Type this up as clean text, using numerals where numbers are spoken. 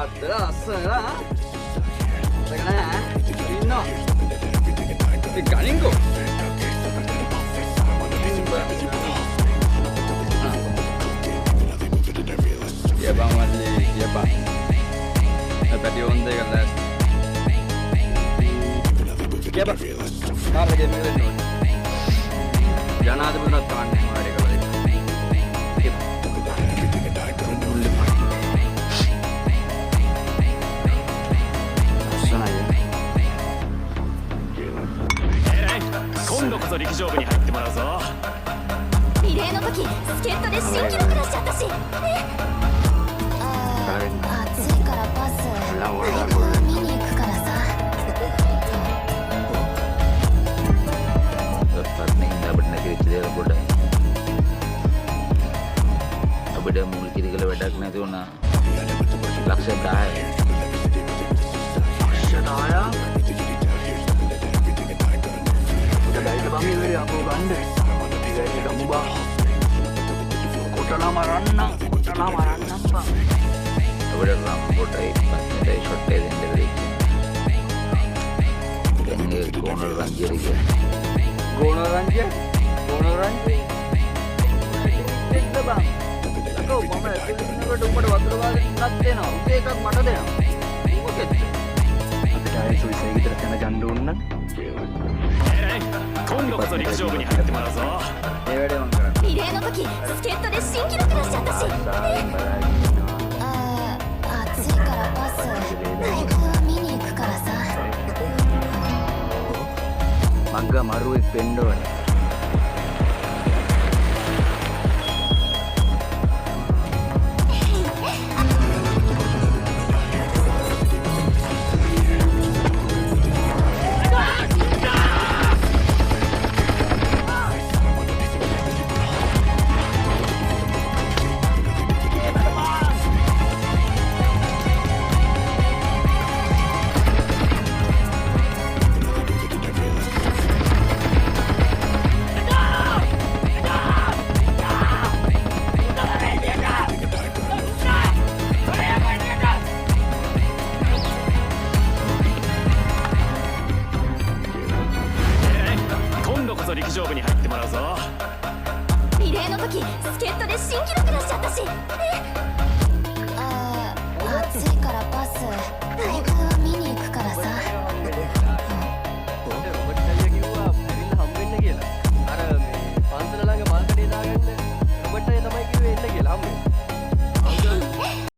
අතර අස්සලා තකනා ඉන්නෝ ඒ ගණින්කෝ යබන් වල්ලේ යබන් අපිට ඕන දෙයක් දැස් යබන් කාර්යයේ මෙලෙන්නෝ ජනාධිපතිතුමා තාන්නේ මාරේ කරලා今度こそ陸上部に入ってもらうぞ。リレーの時スケートで新記録出しちゃったし暑いからパス見に行くからさඅපිට මුල් කිරිකල වැඩක් නැති වුණා. ලක්ෂ 10යි. ලක්ෂ 10ක්. දැයිද බං ඉවරේ අපෝ ගන්න. ඉතින් ගමු බං. කොටලා මරන්න බං. අපිට රම් කොටයි පස්සේ ෂොට් එක දෙන්න දෙන්නේ. දැන් ඒ ගෝනල් රංජියරි කියන්නේ. ගෝනල් රංජිය? ගෝනල් රංජිය? දෙන්න බං. අකෝ මම එතනකට උඹට වතුර වාගෙන ඉන්නත් දෙනවා. උදේ එකක් මට දෙනවා. මොකෙද? අපිට ආයෙ සුවිසයි විතර යන ගන්න ඕන නම්. 今度こそ陸上部に入ってもらうぞ。ඒ වැඩේ මම කරන්නේ.リレーの時スケートで新記録出しちゃったし暑いからパス見に行くからさමග්ග මරුවෙක් වෙන්න ඕනේ.